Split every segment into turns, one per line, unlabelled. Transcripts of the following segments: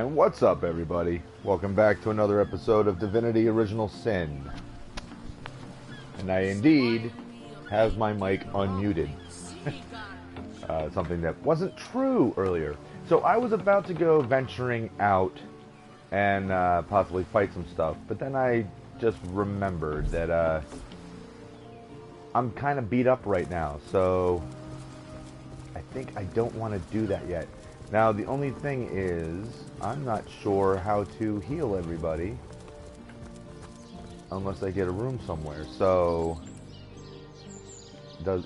And what's up, everybody? Welcome back to another episode of Divinity Original Sin. And I indeed have my mic unmuted. Something that wasn't true earlier. So I was about to go venturing out and possibly fight some stuff, but then I just remembered that I'm kind of beat up right now, so I think I don't want to do that yet. Now, the only thing is, I'm not sure how to heal everybody unless I get a room somewhere. So,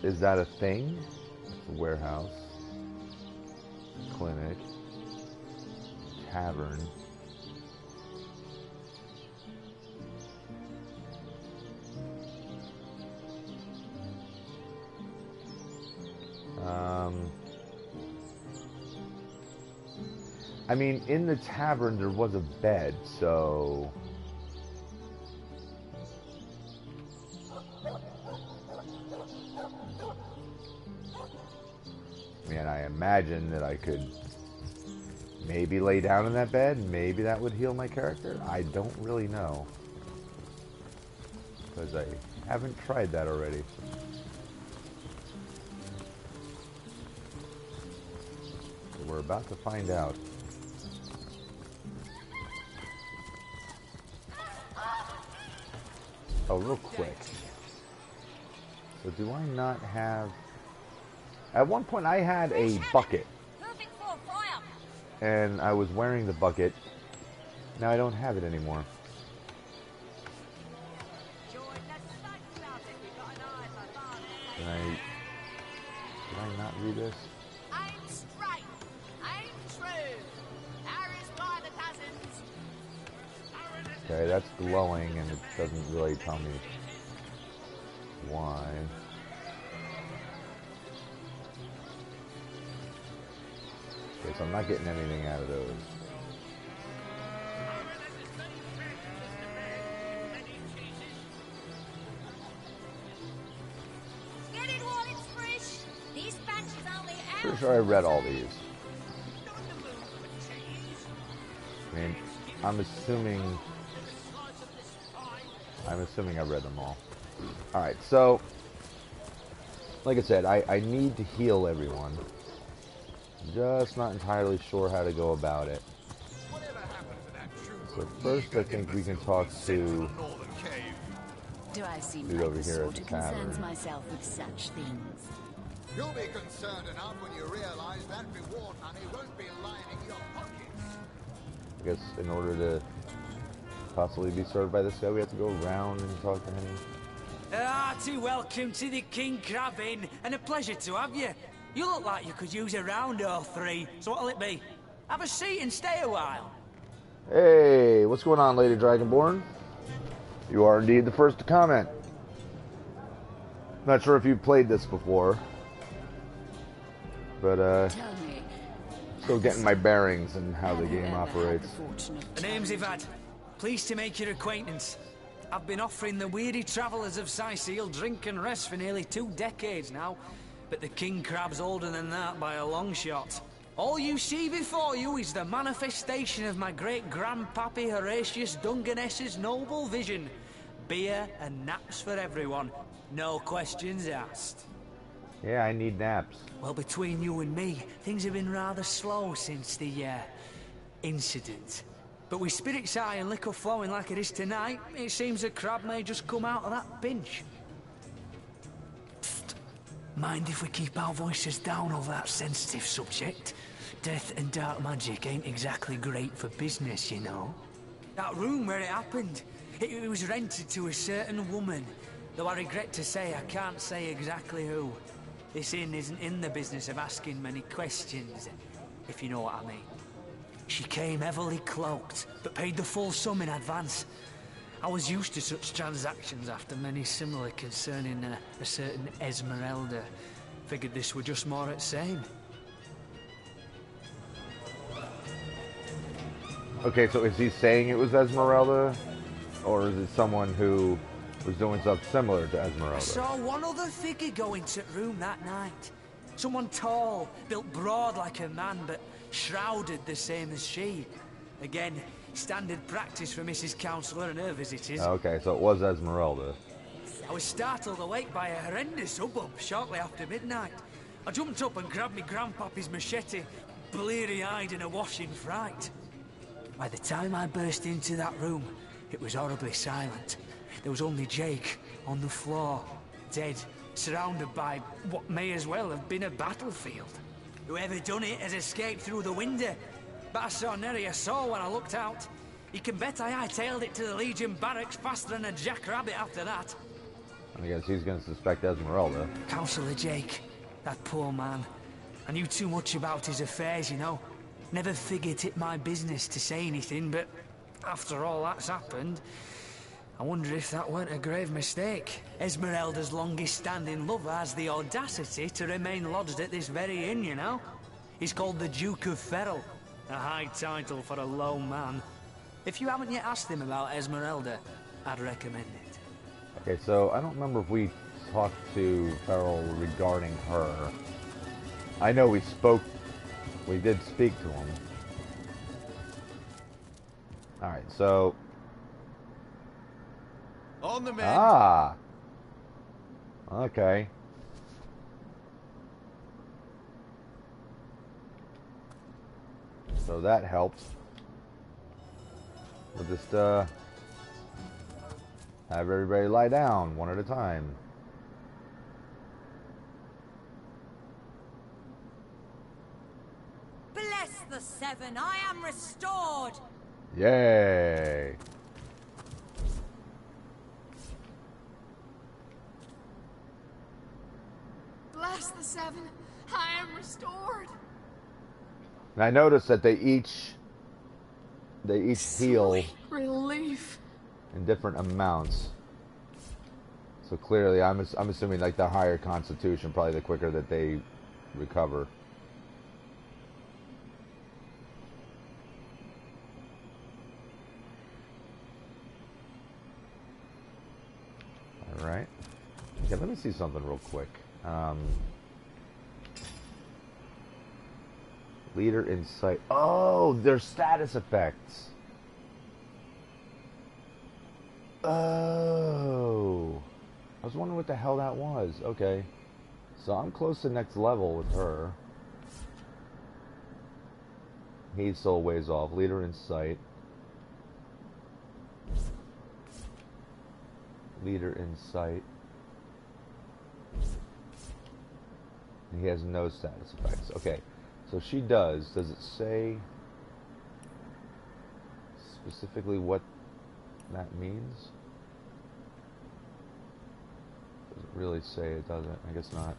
is that a thing? It's a warehouse, clinic, tavern. I mean, in the tavern there was a bed, so... Man, I imagine that I could maybe lay down in that bed, and maybe that would heal my character. I don't really know, because I haven't tried that already. So we're about to find out. Oh, real quick. So do I not have... At one point I had a bucket. And I was wearing the bucket. Now I don't have it anymore. Did I not read this? Okay, that's glowing, and it doesn't really tell me why. Okay, so I'm not getting anything out of those. Pretty sure I read all these. I mean, I'm assuming I read them all. Alright, so, like I said, I need to heal everyone. Just not entirely sure how to go about it. So first I think we can talk to dude over here at the tavern.
Myself with such things.
You'll be concerned enough when you realize that reward money won't be lining your pockets.
I guess in order to possibly be served by this guy, we have to go around and talk to him.
Hearty welcome to the King Crab Inn, and a pleasure to have you. You look like you could use a round or three, so what'll it be? Have a seat and stay a while.
Hey, what's going on, Lady Dragonborn? You are indeed the first to comment. Not sure if you've played this before, but still getting my bearings and how the game operates.
The name's Ivad. Pleased to make your acquaintance. I've been offering the weary travellers of Sicil drink and rest for nearly 2 decades now, but the King Crab's older than that by a long shot. All you see before you is the manifestation of my great-grandpappy Horatius Dungeness's noble vision. Beer and naps for everyone. No questions asked.
Yeah, I need naps.
Well, between you and me, things have been rather slow since the, incident. But with spirits high and liquor flowing like it is tonight, it seems the crab may just come out of that pinch. Psst. Mind if we keep our voices down over that sensitive subject? Death and dark magic ain't exactly great for business, you know. That room where it happened, it was rented to a certain woman. Though I regret to say I can't say exactly who. This inn isn't in the business of asking many questions, if you know what I mean. She came heavily cloaked, but paid the full sum in advance. I was used to such transactions after many similar concerning a certain Esmeralda. Figured this were just more at same.
Okay, so is he saying it was Esmeralda? Or is it someone who was doing something similar to Esmeralda?
I saw one other figure go into the room that night. Someone tall, built broad like a man, but shrouded the same as she. Again, standard practice for Mrs. Counselor and her visitors.
Okay, so it was Esmeralda.
I was startled awake by a horrendous hubbub shortly after midnight. I jumped up and grabbed me grandpappy's machete, bleary-eyed and awash in fright. By the time I burst into that room, it was horribly silent. There was only Jake on the floor, dead, surrounded by what may as well have been a battlefield. Whoever done it has escaped through the window, but I saw nary a soul when I looked out. You can bet I hightailed it to the Legion barracks faster than a jackrabbit after that.
I guess he's going to suspect Esmeralda.
Councillor Jake, that poor man. I knew too much about his affairs, you know. Never figured it my business to say anything, but after all that's happened, I wonder if that weren't a grave mistake. Esmeralda's longest-standing lover has the audacity to remain lodged at this very inn, you know. He's called the Duke of Ferrol, a high title for a low man. If you haven't yet asked him about Esmeralda, I'd recommend it.
Okay, so I don't remember if we talked to Ferrol regarding her. I know we did speak to him. Alright, so...
On the mend.
Ah! Okay. So that helps. We'll just, have everybody lie down one at a time.
Bless the seven, I am restored.
Yay!
Bless the seven, I am restored.
And I noticed that they each heal
Sweet relief.
in different amounts. So clearly, I'm assuming like the higher constitution, probably the quicker that they recover. All right. Okay, let me see something real quick. Leader insight. Oh, their status effects. Oh. I was wondering what the hell that was. Okay. So I'm close to next level with her. He's still a ways off. Leader in sight. Leader in sight. He has no status effects. Okay. So she does. Does it say specifically what that means? Does it really say? It doesn't. I guess not.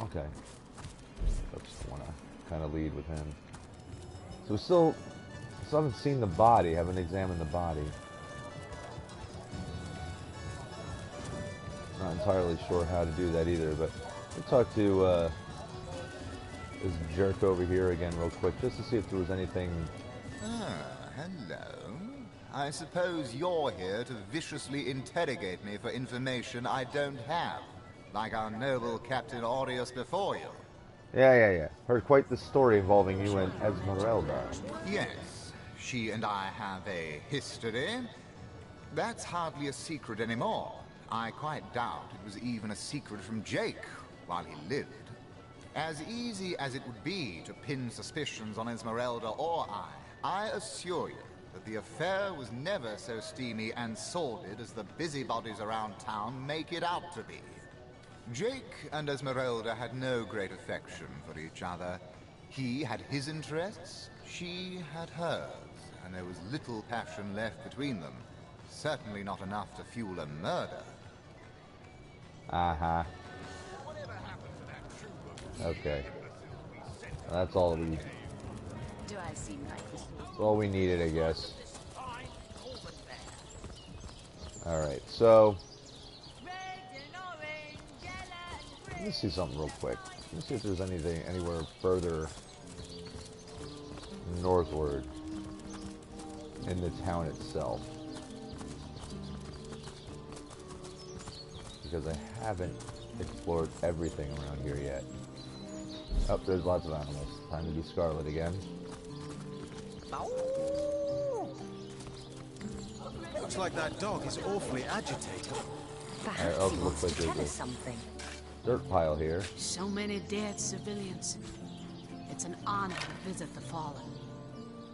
Okay. I just want to kind of lead with him. So we still haven't seen the body. Haven't examined the body. Not entirely sure how to do that either, but we'll talk to this jerk over here again real quick, just to see if there was anything...
Ah, hello. I suppose you're here to viciously interrogate me for information I don't have, like our noble Captain Aureus before you.
Yeah. Heard quite the story involving you and Esmeralda.
Yes, she and I have a history. That's hardly a secret anymore. I quite doubt it was even a secret from Jake while he lived. As easy as it would be to pin suspicions on Esmeralda or I assure you that the affair was never so steamy and sordid as the busybodies around town make it out to be. Jake and Esmeralda had no great affection for each other. He had his interests, she had hers, and there was little passion left between them. Certainly not enough to fuel a murder.
Uh-huh. Okay. That's all we...
Do I seem like this?
That's all we needed, I guess. Alright, so... Let me see something real quick. Let me see if there's anything anywhere further northward in the town itself. Because I haven't explored everything around here yet. Oh, there's lots of animals. Time to be Scarlet again.
Looks like that dog is awfully agitated.
Perhaps
also
he
looks
wants
like
to
there's
tell
a-
us something.
Dirt pile here.
So many dead civilians. It's an honor to visit the fallen.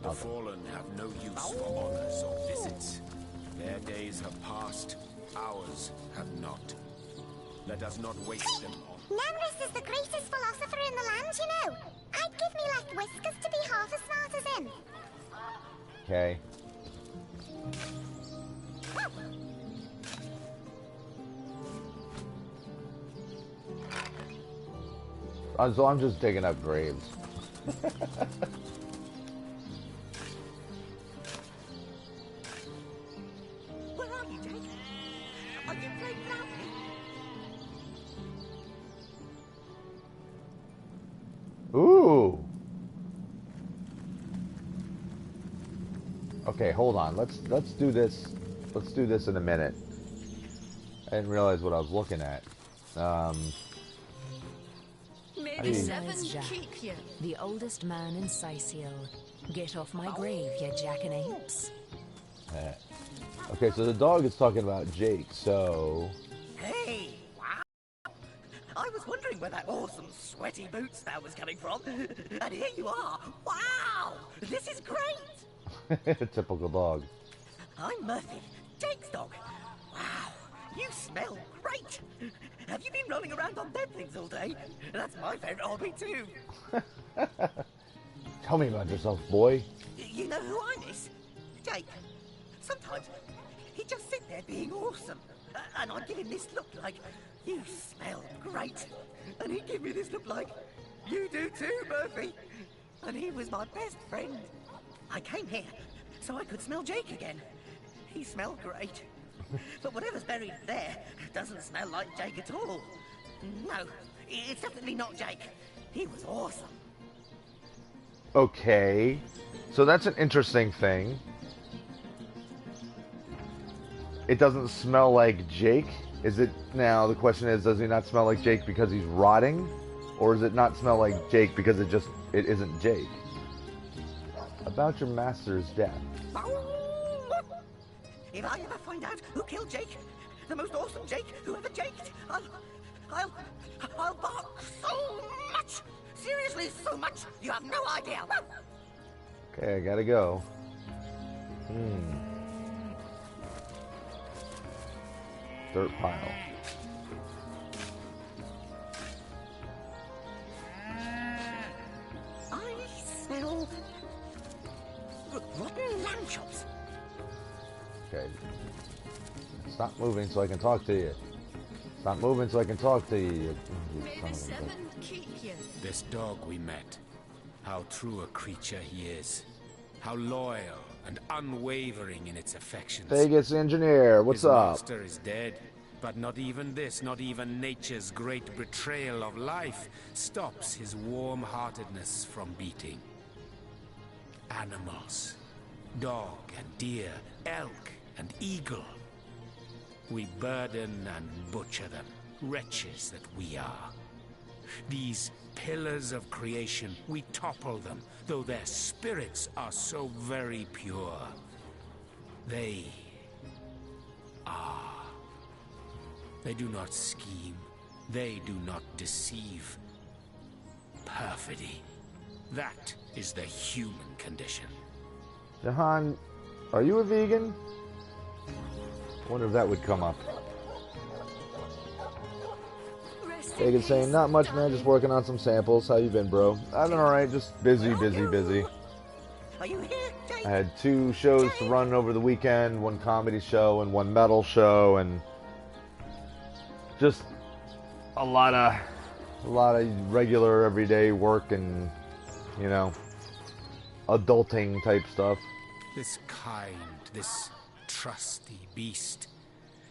The fallen have no use for honors or visits. Their days have passed, ours have not. Let us not waste them on.
Nemrus is the greatest philosopher in the land, you know. I'd give me left whiskers to be half as smart as him.
Okay. So I'm just digging up graves.
Where are you, Jake? Are you playing without me?
Ooh. Okay, hold on. Let's do this. Let's do this in a minute. I didn't realize what I was looking at.
Maybe
Hey.
seven
Jack,
keep you.
the oldest man in Siciel. Get off my grave, you jackanapes.
Okay, so the dog is talking about Jake, so...
Hey, wow. I was wondering where that awesome sweaty boot smell was coming from. And here you are. Wow, this is great.
Typical dog.
I'm Murphy, Jake's dog. Wow, you smell great. Have you been rolling around on dead things all day? That's my favorite hobby too.
Tell me about yourself, boy.
You know who I miss? Jake. Sometimes he'd just sit there being awesome. And I'd give him this look like, you smell great. And he'd give me this look like, you do too, Murphy. And he was my best friend. I came here so I could smell Jake again. He smelled great. But whatever's buried there doesn't smell like Jake at all. No, it's definitely not Jake. He was awesome.
Okay. So that's an interesting thing. It doesn't smell like Jake. Is it now? The question is, does he not smell like Jake because he's rotting, or does it not smell like Jake because it isn't Jake? About your master's death.
If I ever find out who killed Jake, the most awesome Jake who ever jaked, I'll bark so much. Seriously, so much. You have no idea.
Okay, I gotta go. Dirt pile.
I smell rotten lamb chops.
Okay. Stop moving so I can talk to you. Stop moving so I can talk to you. You son
Maybe
of a
seven
bitch.
keep you.
This dog we met, how true a creature he is. How loyal and unwavering in its affections.
Vegas engineer, what's
His
up?
master is dead, but not even this, not even nature's great betrayal of life, stops his warm-heartedness from beating. Animals, dog and deer, elk and eagle. We burden and butcher them, wretches that we are. These pillars of creation, we topple them, though their spirits are so very pure. They do not scheme. They do not deceive. Perfidy. That is the human condition.
Jahan, are you a vegan? I wonder if that would come up. Vegan saying, not much, man, just working on some samples. How you been, bro? I've been alright, just busy.
Are you here, Jake?
I had 2 shows to run over the weekend, 1 comedy show and 1 metal show, and just a lot of regular everyday work and, you know, adulting type stuff.
This kind, this trusty beast.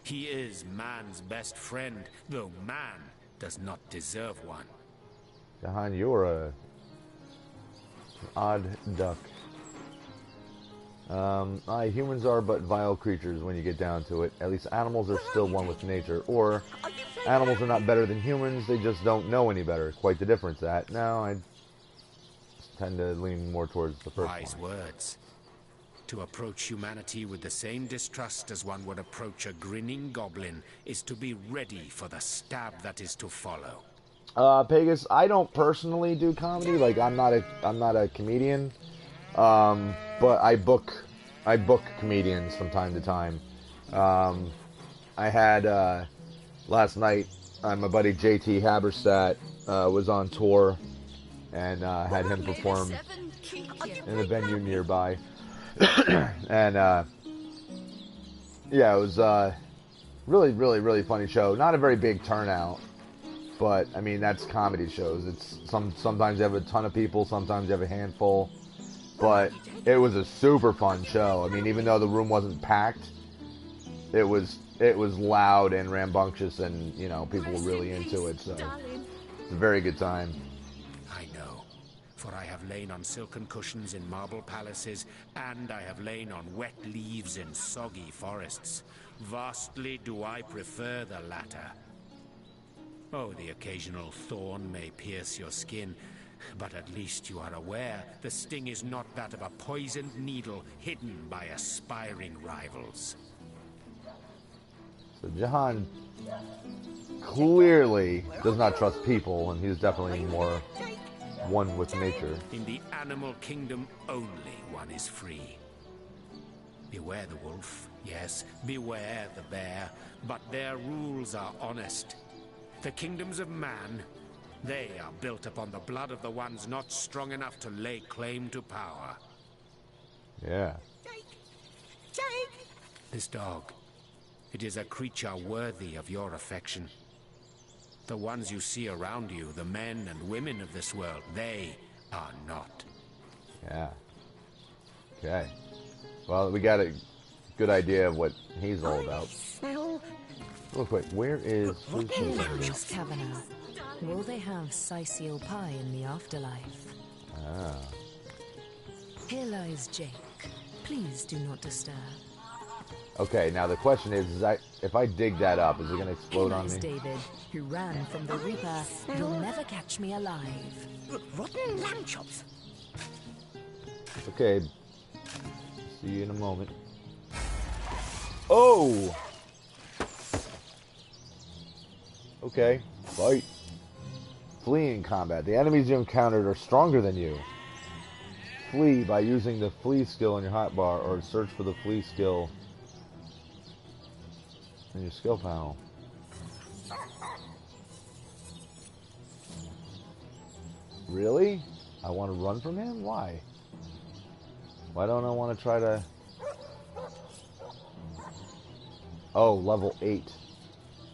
He is man's best friend, though man does not deserve one.
Jahan, you're an odd duck. Humans are but vile creatures when you get down to it. At least animals are still one with nature. Or, animals are not better than humans, they just don't know any better. Quite the difference, that. No, tend to lean more towards the first
Wise
one.
words. To approach humanity with the same distrust as one would approach a grinning goblin is to be ready for the stab that is to follow.
Pegasus, I don't personally do comedy. Like, I'm not a comedian. But I book comedians from time to time. I had last night. My buddy JT Haberstadt was on tour, and had him perform in a venue nearby. And yeah, it was really, really, really funny show. Not a very big turnout. But, I mean, that's comedy shows. It's sometimes you have a ton of people, sometimes you have a handful. But it was a super fun show. I mean, even though the room wasn't packed, it was loud and rambunctious, and, you know, people were really into it. So it's a very good time.
I know, for I have lain on silken cushions in marble palaces, and I have lain on wet leaves in soggy forests. Vastly do I prefer the latter. Oh, the occasional thorn may pierce your skin, but at least you are aware the sting is not that of a poisoned needle hidden by aspiring rivals.
So Jahan clearly does not trust people, and he's definitely more one with nature.
In the animal kingdom, only one is free. Beware the wolf, yes, beware the bear, but their rules are honest. The kingdoms of man, they are built upon the blood of the ones not strong enough to lay claim to power.
Yeah.
Jake!
This dog, it is a creature worthy of your affection. The ones you see around you, the men and women of this world, they are not.
Yeah. Okay. Well, we got a good idea of what he's all about.
Smell.
Real quick, where is
Hilarious Kavanagh. Will they have Sicil pie in the afterlife?
Ah.
Here lies Jake. Please do not disturb.
Okay, now the question is if I dig that up, is it going to explode
Here
on
lies
me?
David, who ran from the Reaper. You'll never catch me alive.
Rotten lamb chops.
Okay. See you in a moment. Oh! Okay, fight. Flee in combat. The enemies you encountered are stronger than you. Flee by using the flee skill in your hotbar, or search for the flee skill in your skill panel. Really? I want to run from him? Why? Why don't I want to try to... Oh, level 8.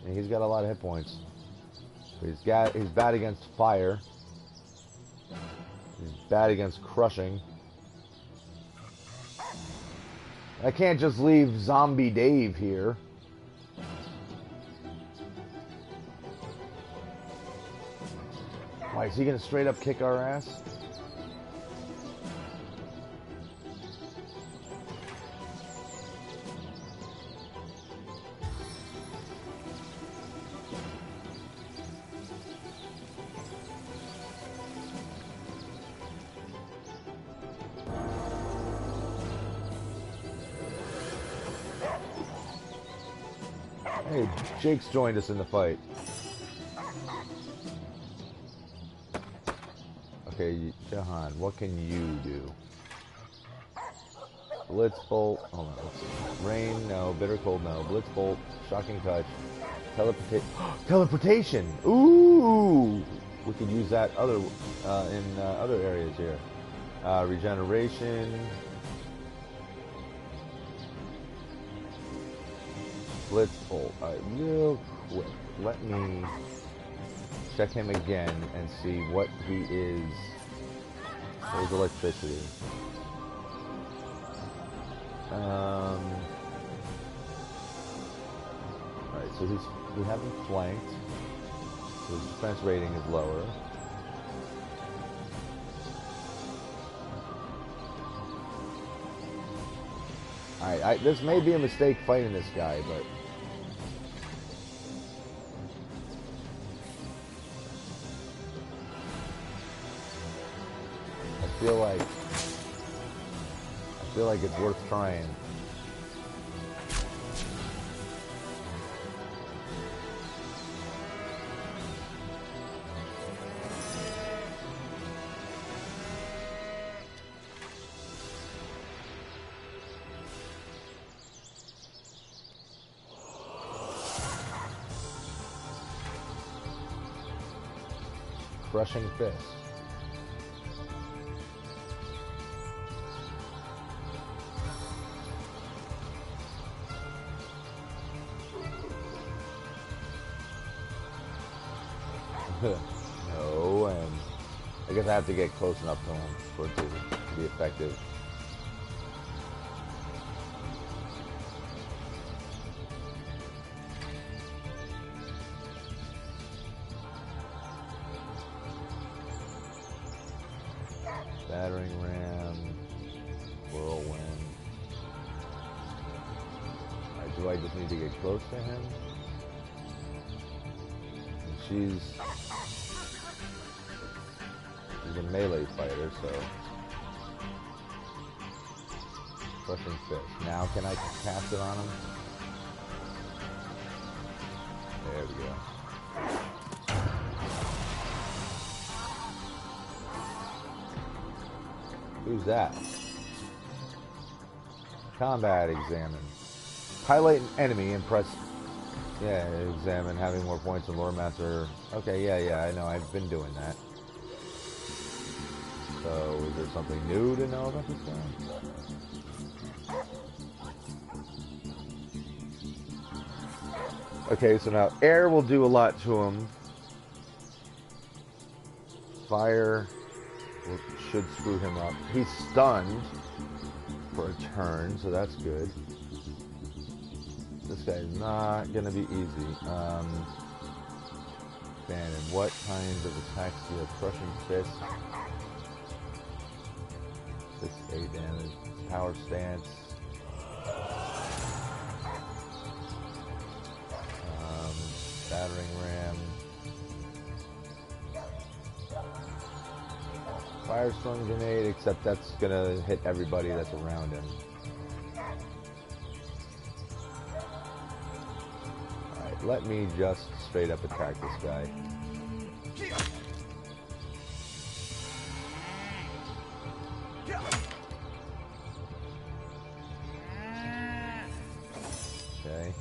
And he's got a lot of hit points. He's bad against fire. He's bad against crushing. I can't just leave Zombie Dave here. Why, is he gonna straight up kick our ass? Hey, Jake's joined us in the fight. Okay, Jahan, what can you do? Blitz Bolt. Hold on, let's see. Rain, no. Bitter Cold, no. Blitz Bolt. Shocking Touch. Teleportation! Ooh! We could use that in other areas here. Regeneration. Blitz Bolt. Alright, real quick. Let me check him again and see what he is. There's electricity. Alright, so we have him flanked. So his defense rating is lower. Alright, this may be a mistake fighting this guy, but... feel like it's worth trying. Crushing fist. No, and I guess I have to get close enough to him for it to be effective. Battering ram, whirlwind. Alright, do I just need to get close to him? And she's a melee fighter, so crushing fist. Now can I cast it on him? There we go. Who's that? Combat examine. Highlight an enemy and press. Yeah, examine. Having more points than Lore Master. Okay, yeah, I know. I've been doing that. So, is there something new to know about this guy? Okay, so now air will do a lot to him. Fire should screw him up. He's stunned for a turn, so that's good. This guy's not gonna be easy. Bannon, what kinds of attacks do you have? Crushing fist. 6-8 damage. Power stance. Battering ram. Firestorm grenade, except that's gonna hit everybody that's around him. Alright, let me just straight up attack this guy. Okay.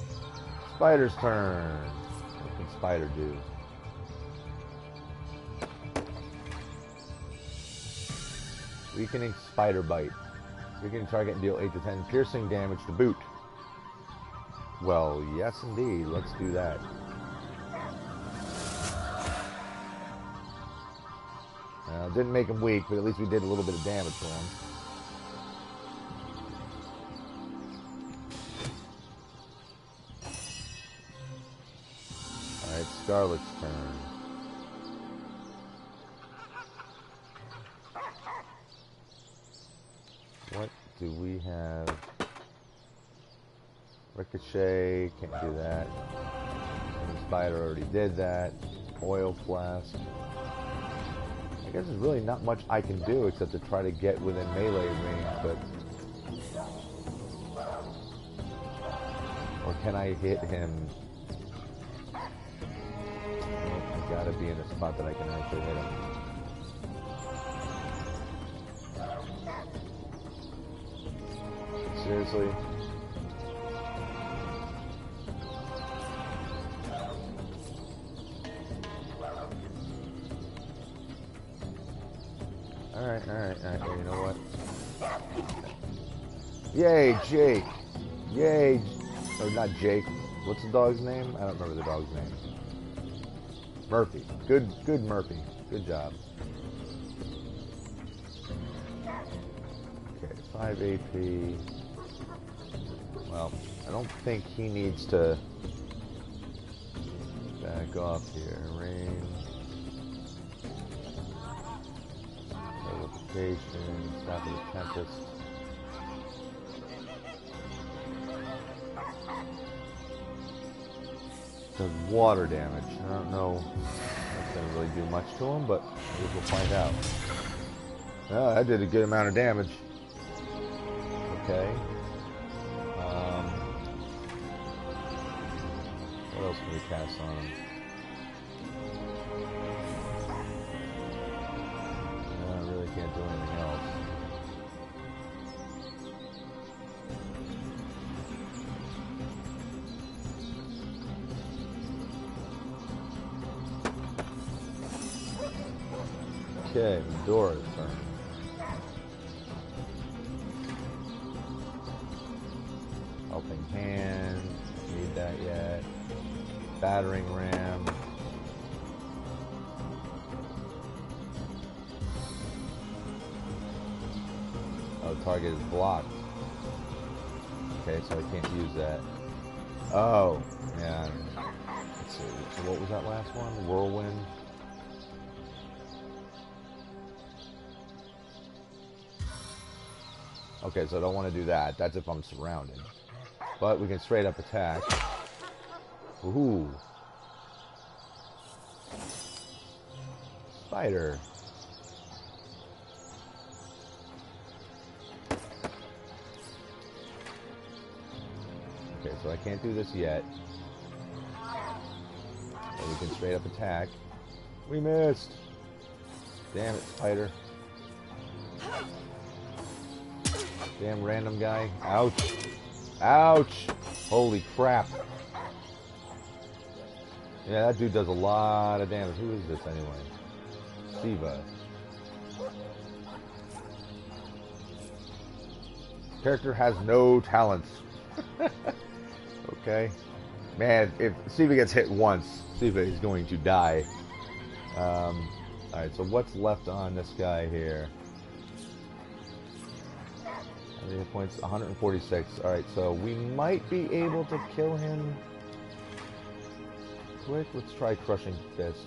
Spider's turn. What can Spider do? Weakening Spider Bite. Weakening target and deal 8 to 10 piercing damage to boot. Well, yes indeed. Let's do that. Didn't make him weak, but at least we did a little bit of damage to him. Alright, Scarlet's turn. What do we have? Ricochet, can't do that. And the Spider already did that. Oil Flask. I guess there's really not much I can do except to try to get within melee range, but... Or can I hit him? I gotta be in a spot that I can actually hit him. Seriously? Alright, well, you know what? Yay, Jake! Yay! Or not Jake. What's the dog's name? I don't remember the dog's name. Murphy. Good Murphy. Good job. Okay, 5 AP. Well, I don't think he needs to back off here. Range. Notification. Stop of the Tempest. Does water damage. I don't know if that's going to really do much to him, but I guess we'll find out. Oh, that did a good amount of damage. Okay. What else can we cast on him? I really can't do anything else. Okay, Medora's turn. Helping hand. Need that yet. Battering ram. Oh, target is blocked. Okay, so I can't use that. Oh, yeah. Let's see. So what was that last one? Whirlwind. Okay, so I don't want to do that. That's if I'm surrounded. But we can straight up attack. Ooh. Spider. Okay, so I can't do this yet. But we can straight up attack. We missed. Damn it, spider. Damn random guy. Ouch. Ouch. Holy crap. Yeah, that dude does a lot of damage. Who is this anyway? Siva. Character has no talents. Okay. Man, if Siva gets hit once, Siva is going to die. Alright, so what's left on this guy here? How many hit points? 146. Alright, so we might be able to kill him quick. Let's try Crushing Fist.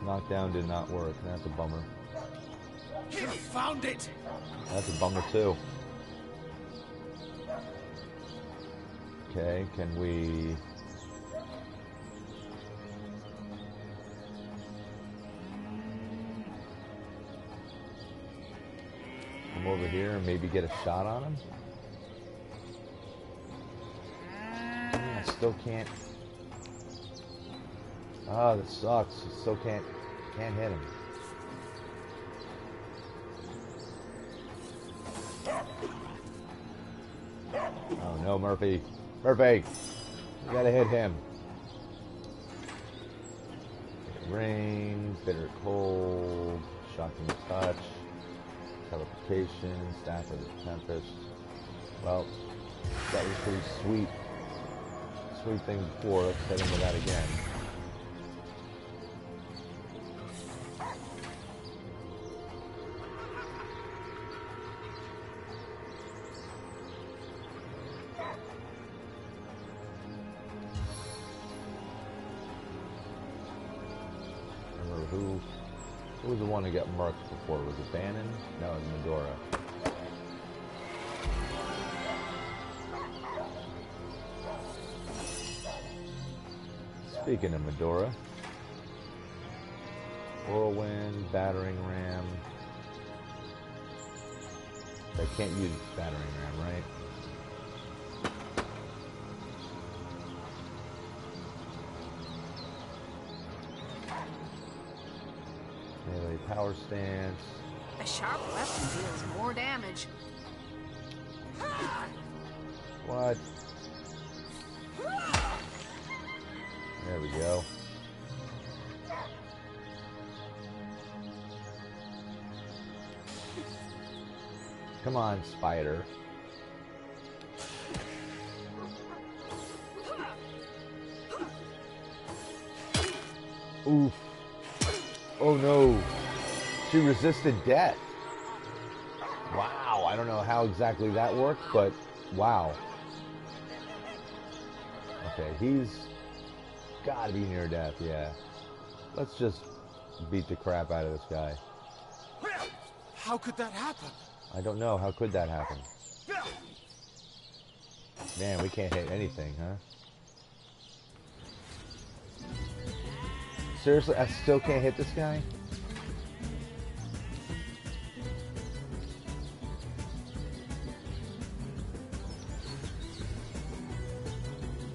Knockdown did not work. That's a bummer.
You found it!
That's a bummer too. Okay, can we... come over here and maybe get a shot on him? I still can't... oh, that sucks. I still can't hit him. Oh no, Murphy. Murphy! You gotta hit him. Rain, bitter cold, shocking touch, teleportation, staff of the tempest. Well, that was pretty sweet. Sweet thing before. Let's hit him with that again. Who was the one who got murked before? Was it Bannon? No, it was Medora. Speaking of Medora, Whirlwind, Battering Ram. I can't use Battering Ram, right? Melee power stance.
A sharp weapon deals more damage.
What? There we go. Come on, spider. Oof. Oh no. She resisted death. Wow. I don't know how exactly that worked, but wow. Okay, he's gotta be near death, yeah. Let's just beat the crap out of this guy.
How could that happen?
I don't know. How could that happen? Man, we can't hit anything, huh? Seriously, I still can't hit this guy?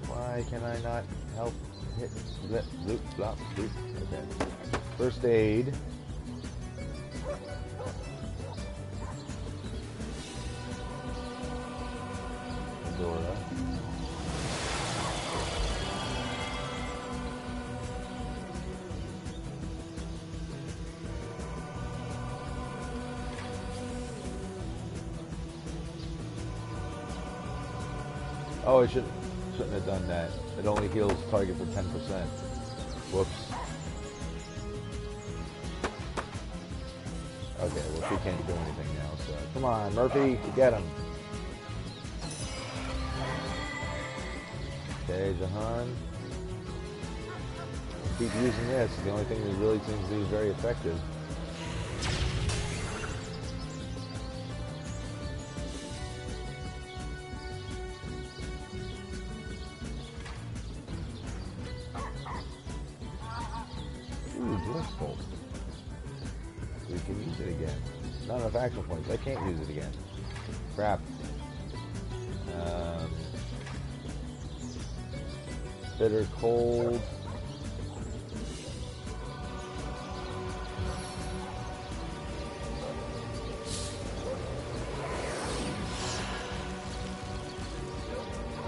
Why can I not help hit that loop, flop, loop? Okay. First aid. Dora. Oh, I shouldn't have done that. It only heals target for 10%. Whoops. Okay, well she can't do anything now, so come on, Murphy, get him. Okay, Jahan. Keep using this. It's the only thing that really seems to be very effective. Ooh, Drift Bolt. We can use it again. Not enough action points. I can't use it again. Crap. Bitter Cold.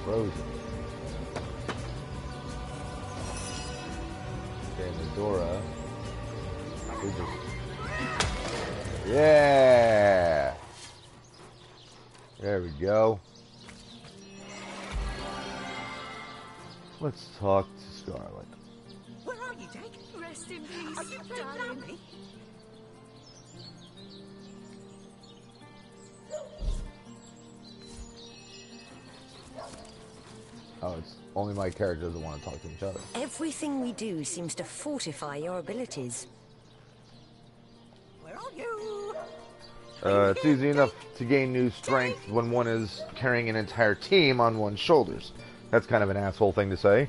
Frozen. Okay, Medora. We just... Yeah! There we go. Let's talk to Scarlet.
Where are you, Jake?
Rest in peace,
Are you very
darling.
lonely?
Oh, it's only my characters that want to talk to each other.
Everything we do seems to fortify your abilities.
Where are you?
It's easy enough to gain new strength when one is carrying an entire team on one's shoulders. That's kind of an asshole thing to say.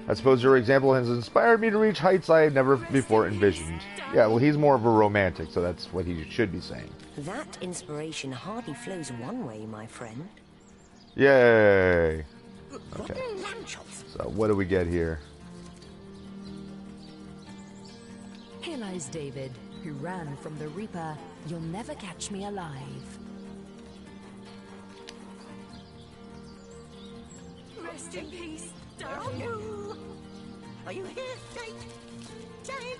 I suppose your example has inspired me to reach heights I had never before envisioned. Yeah, well, he's more of a romantic, so that's what he should be saying.
That inspiration hardly flows one way, my friend.
Yay! Okay. So, what do we get here?
Here lies David, who ran from the Reaper. You'll never catch me alive.
Rest in peace,
Where are
darling.
you? Are you here, Jake? Jake?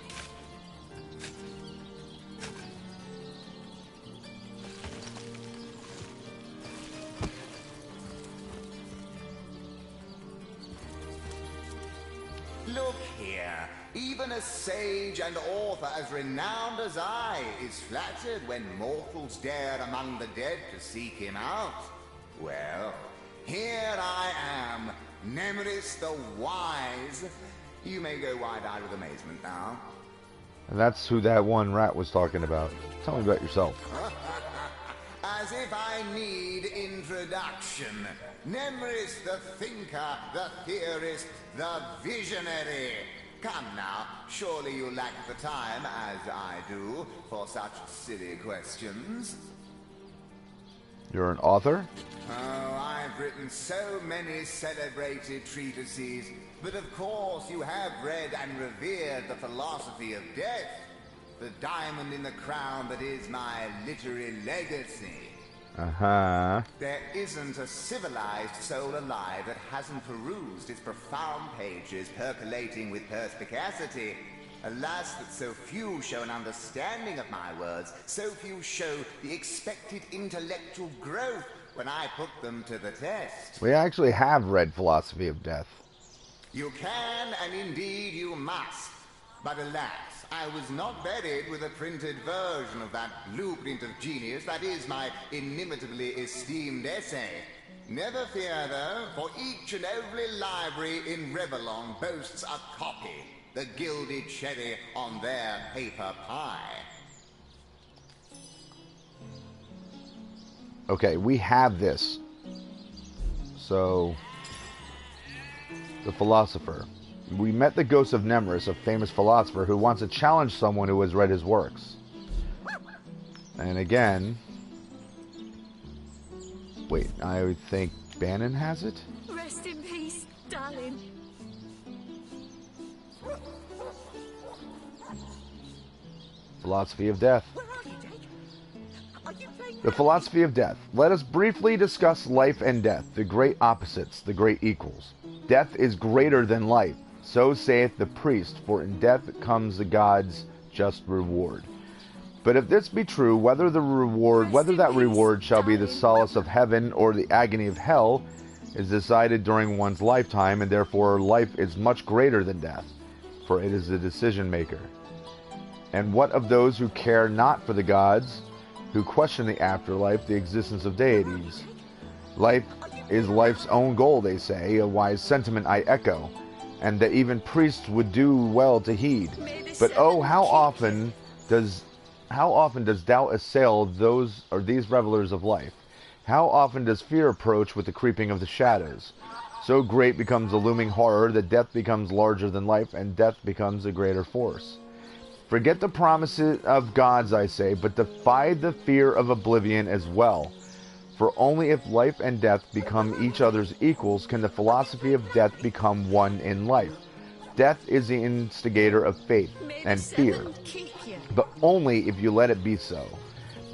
Look here. Even a sage and author as renowned as I is flattered when mortals dare among the dead to seek him out. Well, here I am, Nemeris the Wise. You may go wide-eyed with amazement now.
And that's who that one rat was talking about. Tell me about yourself.
As if I need introduction. Nemeris the thinker, the theorist, the visionary. Come now, surely you lack the time, as I do, for such silly questions.
You're an author?
Oh, I've written so many celebrated treatises, but of course you have read and revered the philosophy of death, the diamond in the crown that is my literary legacy.
Uh-huh.
There isn't a civilized soul alive that hasn't perused its profound pages percolating with perspicacity. Alas, that so few show an understanding of my words, so few show the expected intellectual growth when I put them to the test.
We actually have read Philosophy of Death.
You can, and indeed you must. But alas, I was not buried with a printed version of that blueprint of genius that is my inimitably esteemed essay. Never fear, though, for each and every library in Revellon boasts a copy, the gilded cherry on their paper pie.
Okay, we have this. So, the philosopher. We met the ghost of Nemrus, a famous philosopher who wants to challenge someone who has read his works. And again... Wait, I would think Bannon has it?
Rest in peace, darling.
Philosophy of death. The philosophy of death. Let us briefly discuss life and death, the great opposites, the great equals. Death is greater than life, so saith the priest, for in death comes the God's just reward. But if this be true, whether that reward shall be the solace of heaven or the agony of hell, is decided during one's lifetime, and therefore life is much greater than death, for it is the decision maker. And what of those who care not for the gods, who question the afterlife, the existence of deities? Life is life's own goal, they say, a wise sentiment I echo, and that even priests would do well to heed. But oh, how often does doubt assail these revelers of life? How often does fear approach with the creeping of the shadows? So great becomes the looming horror that death becomes larger than life, and death becomes a greater force. Forget the promises of gods, I say, but defy the fear of oblivion as well. For only if life and death become each other's equals can the philosophy of death become one in life. Death is the instigator of faith and fear, but only if you let it be so.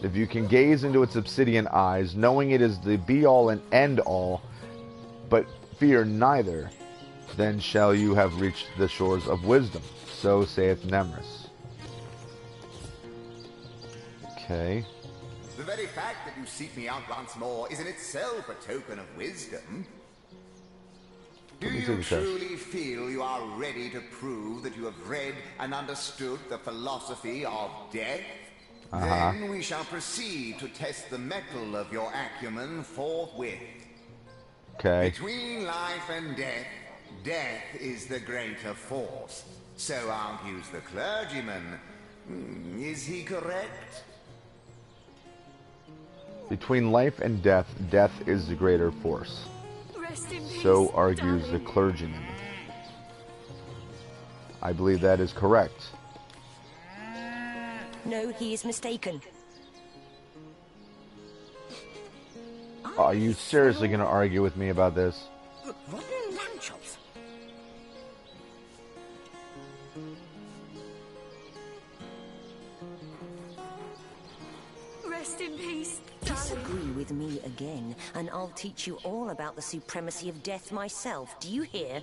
If you can gaze into its obsidian eyes, knowing it is the be-all and end-all, but fear neither, then shall you have reached the shores of wisdom. So saith Nemrus. Okay.
The very fact that you seek me out once more is in itself a token of wisdom. Do you truly feel you are ready to prove that you have read and understood the philosophy of death? Then we shall proceed to test the mettle of your acumen forthwith.
Okay.
Between life and death, death is the greater force. So argues the clergyman. Is he correct?
Between life and death, death is the greater force. So argues the clergyman. I believe that is correct.
No, he is mistaken.
Are you seriously going to argue with me about this?
Rotten lamb chops.
Rest in peace.
Disagree with me again, and I'll teach you all about the supremacy of death myself. Do you hear?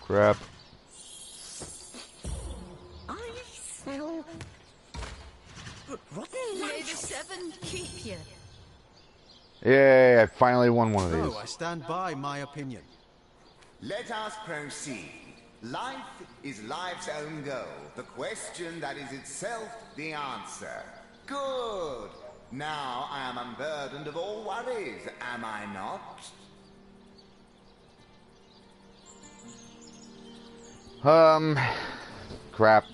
Crap.
I smell rotten lamb
May the
chops.
seven keep you.
Yay, I finally won one of these.
No, I stand by my opinion.
Let us proceed. Life is life's own goal. The question that is itself the answer. Good. Now I am unburdened of all worries, am I not?
Crap.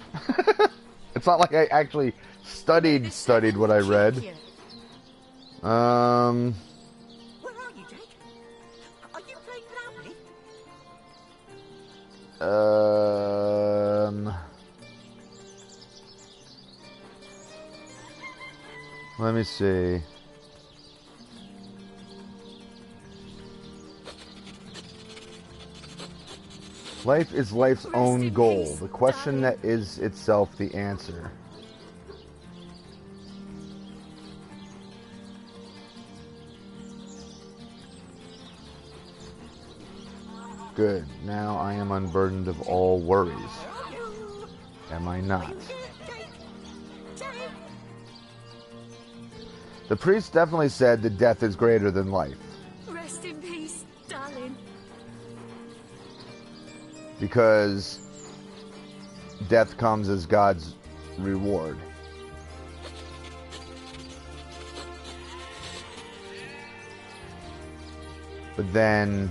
It's not like I actually studied what I read.
Where are you, Jake? Are you playing loudly?
Let me see. Life is life's own goal. The question that is itself the answer. Good. Now I am unburdened of all worries. Am I not? The priest definitely said that death is greater than life.
Rest in peace, darling.
Because death comes as God's reward. But then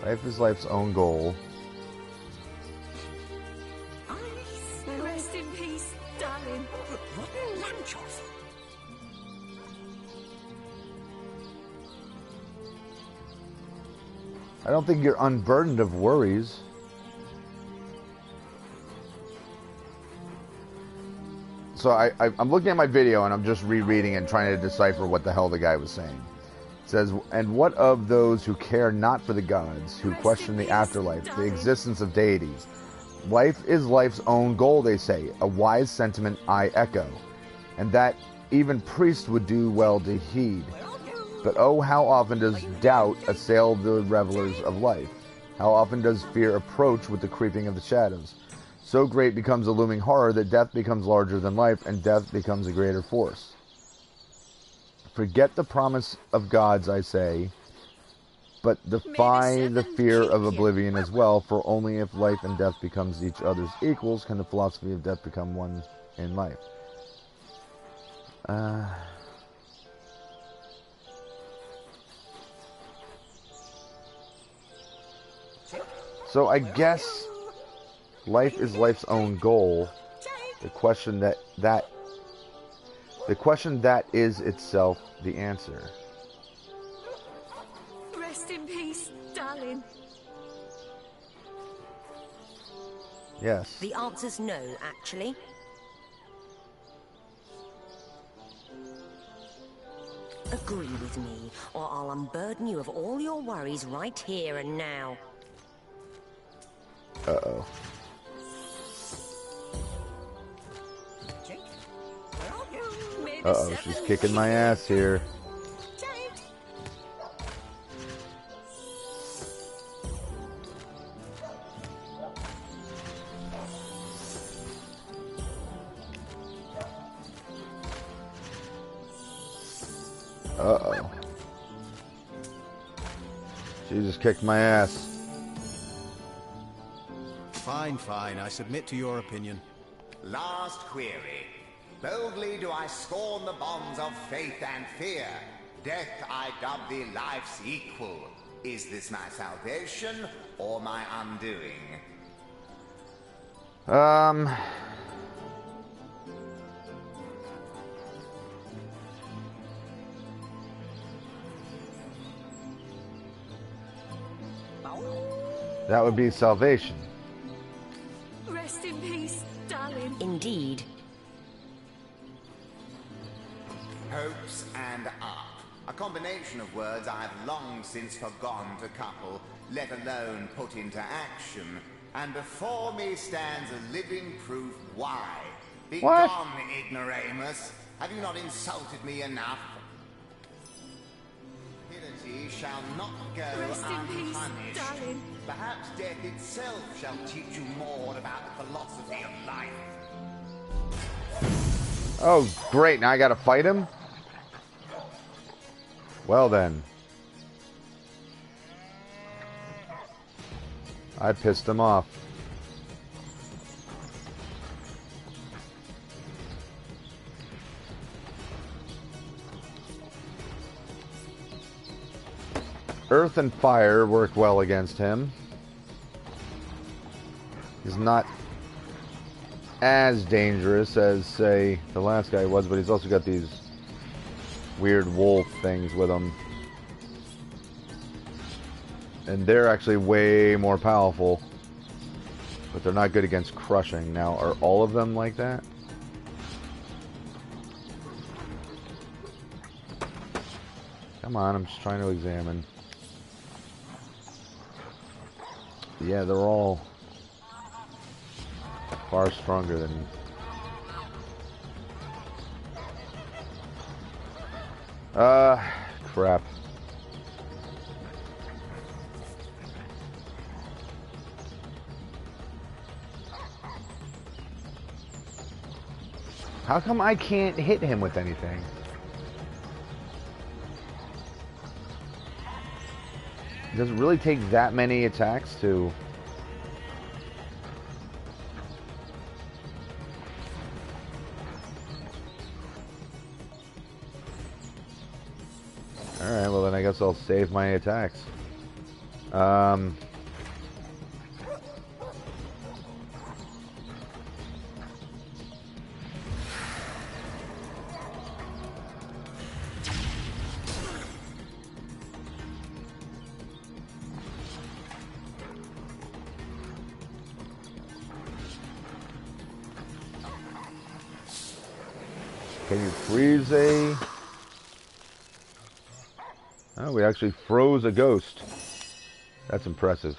life is life's own goal.
Rest in peace, darling.
Rotten lamb chops.
I don't think you're unburdened of worries. So I'm looking at my video and I'm just rereading and trying to decipher what the hell the guy was saying. It says, and what of those who care not for the gods, who question the afterlife, the existence of deities? Life is life's own goal, they say. A wise sentiment I echo. And that even priests would do well to heed. But oh, how often does doubt assail the revelers of life? How often does fear approach with the creeping of the shadows? So great becomes a looming horror that death becomes larger than life, and death becomes a greater force. Forget the promise of gods, I say, but defy the fear of oblivion as well, for only if life and death becomes each other's equals can the philosophy of death become one in life. So I guess life is life's own goal. The question that is itself the answer.
Rest in peace, darling.
Yes.
The answer's no, actually. Agree with me, or I'll unburden you of all your worries right here and now.
Uh-oh. Uh-oh, she's kicking my ass here. Uh-oh. She just kicked my ass.
Fine, fine. I submit to your opinion.
Last query. Boldly do I scorn the bonds of faith and fear. Death I dub thee life's equal. Is this my salvation or my undoing?
That would be salvation.
Rest in peace, darling.
Indeed.
Hopes and art. A combination of words I have long since forgone to couple, let alone put into action. And before me stands a living proof why. Begone, ignoramus. Have you not insulted me enough? Divinity shall not go unpunished.
Darling.
Perhaps death itself shall teach you more about the philosophy of life.
Oh, great. Now I gotta fight him? Well then. I pissed him off. Earth and fire work well against him. He's not as dangerous as, say, the last guy was, but he's also got these weird wolf things with him. And they're actually way more powerful. But they're not good against crushing. Now, are all of them like that? Come on, I'm just trying to examine. Yeah, they're all far stronger than... crap. How come I can't hit him with anything? Does it really take that many attacks to... Alright, well then I guess I'll save my attacks. Can you freeze a... Oh, we actually froze a ghost. That's impressive.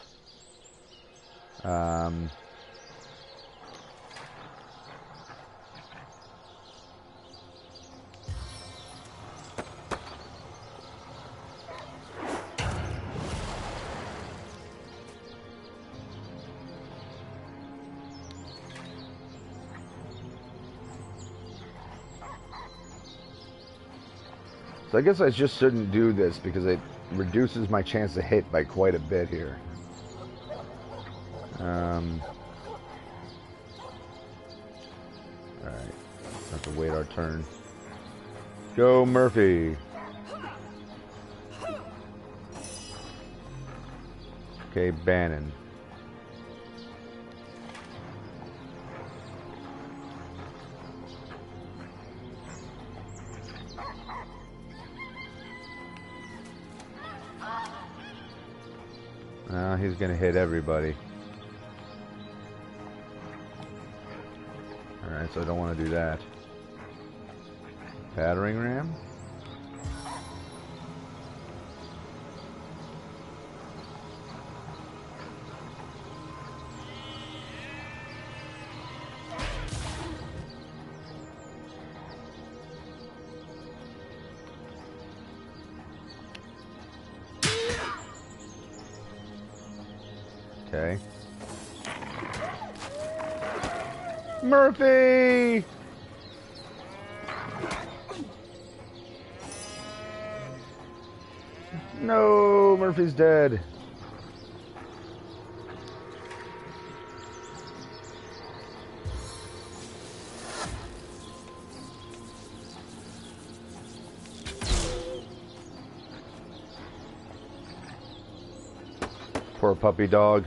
So I guess I just shouldn't do this because it reduces my chance to hit by quite a bit here. Alright. Have to wait our turn. Go, Murphy! Okay, Bannon. He's gonna hit everybody. Alright, so I don't want to do that. Battering ram? Okay. Murphy! No, Murphy's dead. Poor puppy dog.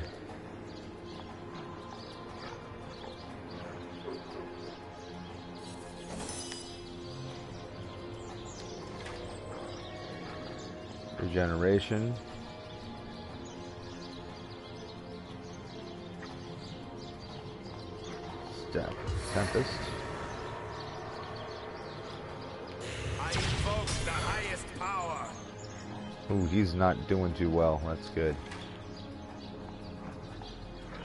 Regeneration. Step. Tempest.
I invoke the highest power.
Ooh, he's not doing too well. That's good.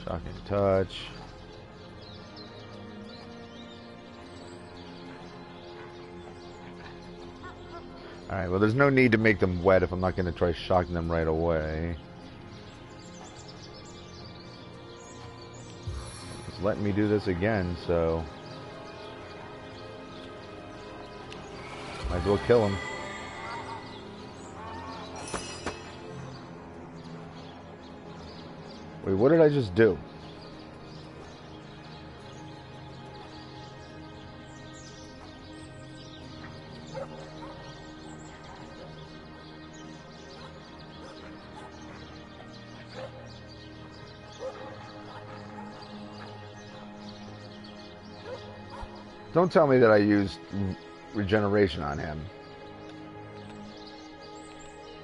Shocking touch. Alright, well there's no need to make them wet if I'm not going to try shocking them right away. It's letting me do this again, so... might as well kill him. Wait, what did I just do? Don't tell me that I used regeneration on him.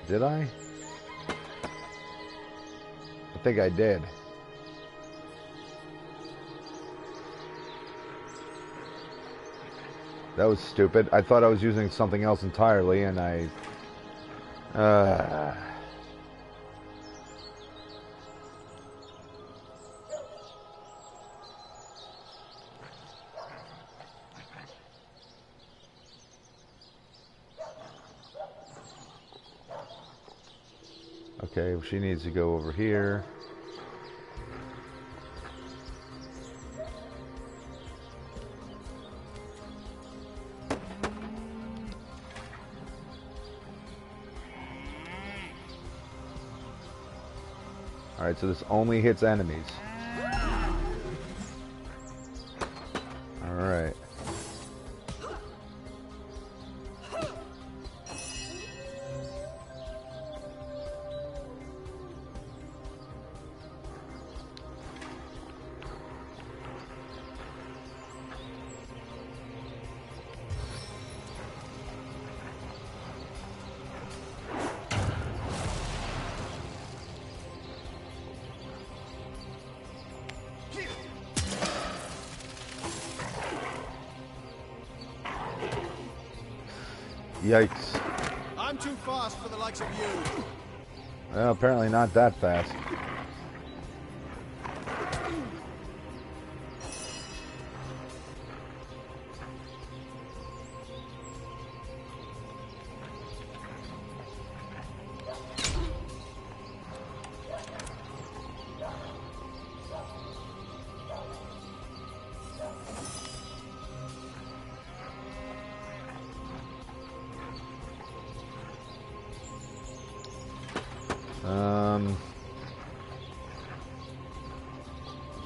Did I? I think I did. That was stupid. I thought I was using something else entirely, and I... Okay, well, she needs to go over here. Alright, so this only hits enemies. Alright. Yikes.
I'm too fast for the likes of you.
Well, apparently not that fast.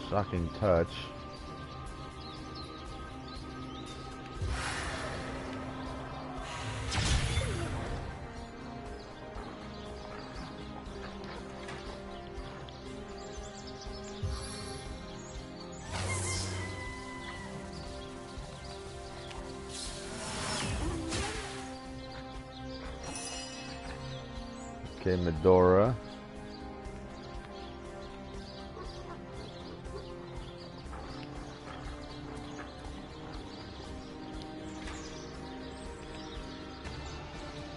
Shocking touch. Okay, Medora.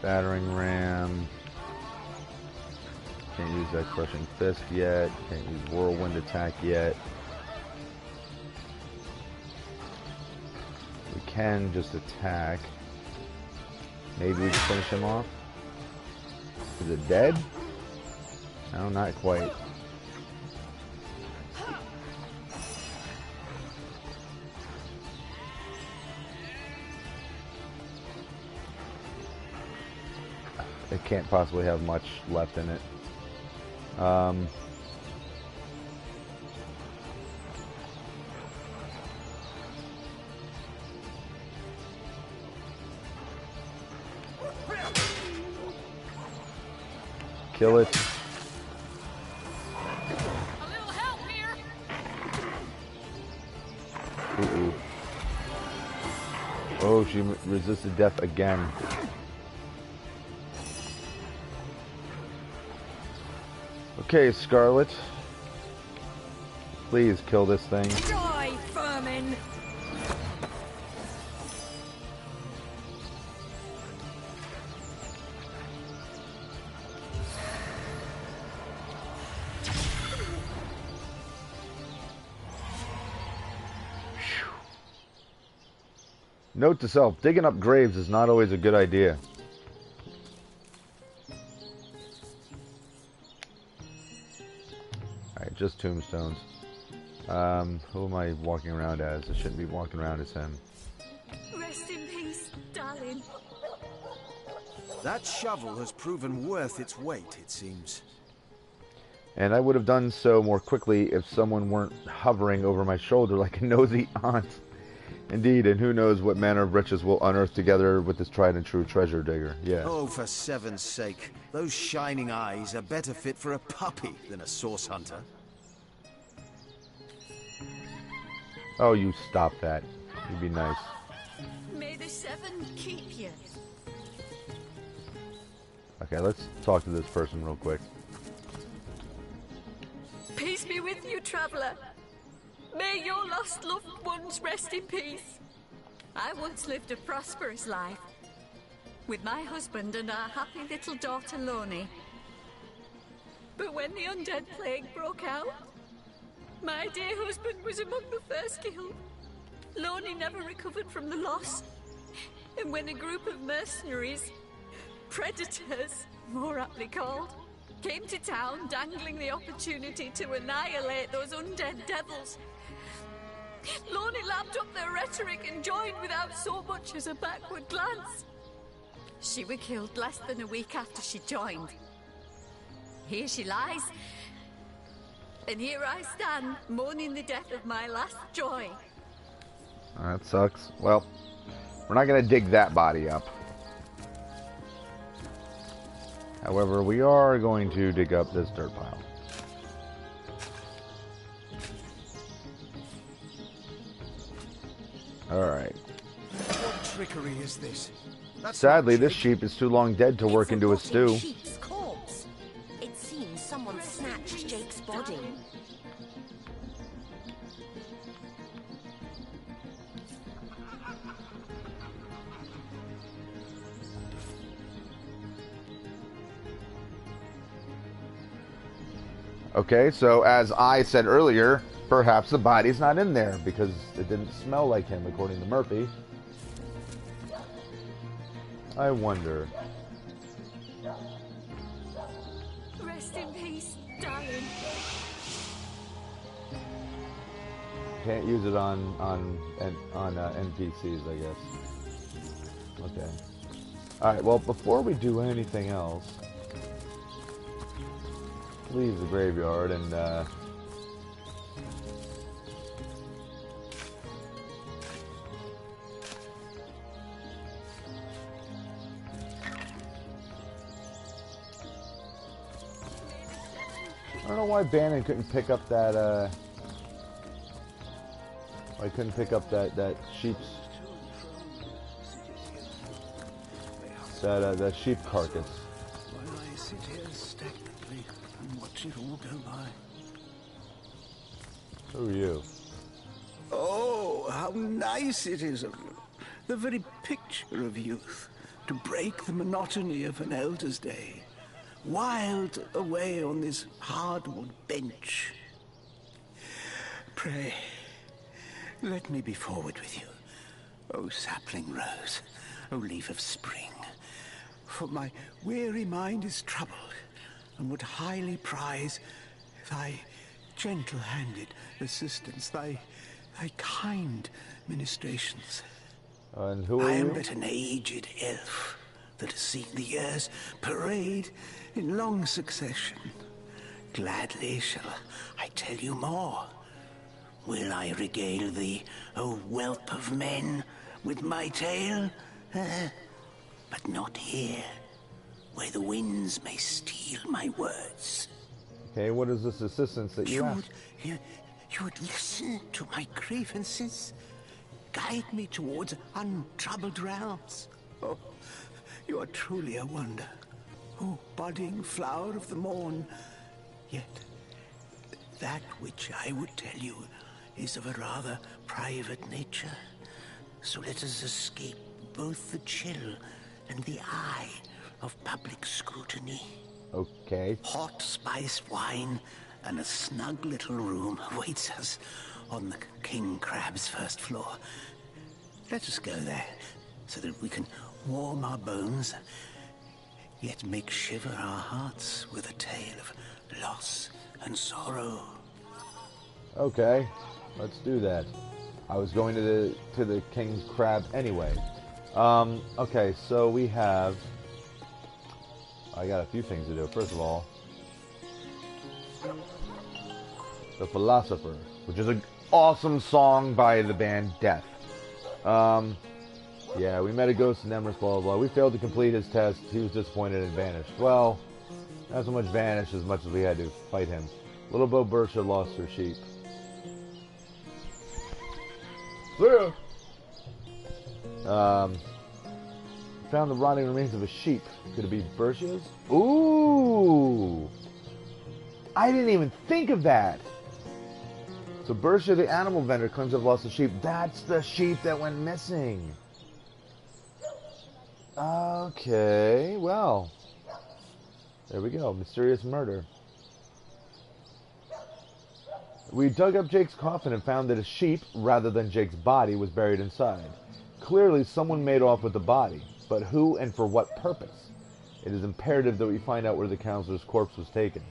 Battering ram. Can't use that crushing fist yet. Can't use whirlwind attack yet. We can just attack. Maybe we can finish him off. Is it dead? No, not quite. It can't possibly have much left in it. Kill it.
A little help here.
Ooh. Oh, she resisted death again. Okay, Scarlet. Please kill this thing.
Die, vermin!
Note to self, digging up graves is not always a good idea. Alright, just tombstones. Who am I walking around as? I shouldn't be walking around as him.
Rest in peace, darling.
That shovel has proven worth its weight, it seems.
And I would have done so more quickly if someone weren't hovering over my shoulder like a nosy aunt. Indeed, and who knows what manner of riches we'll unearth together with this tried and true treasure digger. Yeah.
Oh, for seven's sake. Those shining eyes are better fit for a puppy than a source hunter.
Oh, you stop that. You'd be nice.
May the seven keep you.
Okay, let's talk to this person real quick.
Peace be with you, traveler. May your lost loved ones rest in peace. I once lived a prosperous life with my husband and our happy little daughter Loni. But when the undead plague broke out, my dear husband was among the first killed. Loni never recovered from the loss. And when a group of mercenaries, predators more aptly called, came to town dangling the opportunity to annihilate those undead devils, Lorne lapped up their rhetoric and joined without so much as a backward glance. She was killed less than a week after she joined. Here she lies, and here I stand, mourning the death of my last joy.
That sucks. Well, we're not going to dig that body up. However, we are going to dig up this dirt pile. Alright.
What trickery is this?
Sadly, this sheep is too long dead to work into a stew.
Sheep's corpse. It seems someone snatched Jake's body.
Okay, so as I said earlier, perhaps the body's not in there because it didn't smell like him, according to Murphy. I wonder.
Rest in peace, darling.
Can't use it on NPCs, I guess. Okay. All right. Well, before we do anything else, leave the graveyard and. I don't know why Bannon couldn't pick up that, I couldn't pick up that sheep's, that sheep carcass.
While I sit here stagnantly and watch it all go by.
Who are you?
Oh, how nice it is of you. The very picture of youth. To break the monotony of an elder's day. Wild away on this hardwood bench. Pray, let me be forward with you. Oh, sapling rose, oh, leaf of spring. For my weary mind is troubled, and would highly prize thy gentle-handed assistance, thy kind ministrations.
And who are you?
I am but an aged elf that has seen the years parade in long succession. Gladly shall I tell you more. Will I regale thee, O whelp of men, with my tale? But not here, where the winds may steal my words.
Okay, what is this assistance that you asked?
You would listen to my grievances, guide me towards untroubled realms. Oh, you are truly a wonder. Oh, budding flower of the morn. Yet, that which I would tell you is of a rather private nature. So let us escape both the chill and the eye of public scrutiny.
Okay.
Hot spiced wine and a snug little room awaits us on the King Crab's first floor. Let us go there, so that we can warm our bones, yet make shiver our hearts with a tale of loss and sorrow.
Okay, let's do that. I was going to the King's Crab anyway. Okay, so we have... I got a few things to do. First of all, The Philosopher, which is an awesome song by the band Death. Yeah, we met a ghost in Emrys, blah, blah, blah. We failed to complete his test. He was disappointed and vanished. Well, not so much vanished as much as we had to fight him. Little Bo Bersha lost her sheep. See ya! Found the rotting remains of a sheep. Could it be Bersha's? Ooh! I didn't even think of that! So Bersha, the animal vendor, claims to have lost a sheep. That's the sheep that went missing. Okay, well. There we go. Mysterious murder. We dug up Jake's coffin and found that a sheep, rather than Jake's body, was buried inside. Clearly, someone made off with the body. But who and for what purpose? It is imperative that we find out where the counselor's corpse was taken.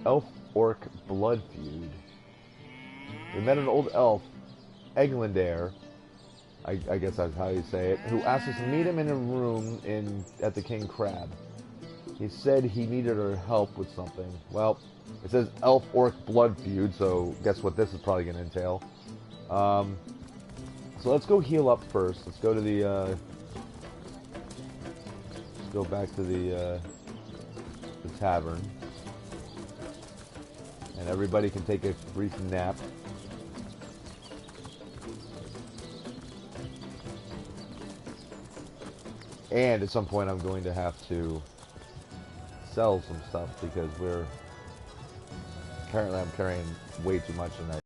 Elf-orc blood feud. We met an old elf, Eglandair, I guess that's how you say it, who asked us to meet him in a room at the King Crab. He said he needed our help with something. Well, it says elf-orc blood feud, so guess what this is probably going to entail. So let's go heal up first. Let's go to the, let's go back to the tavern. And everybody can take a brief nap. And at some point I'm going to have to sell some stuff because apparently I'm carrying way too much and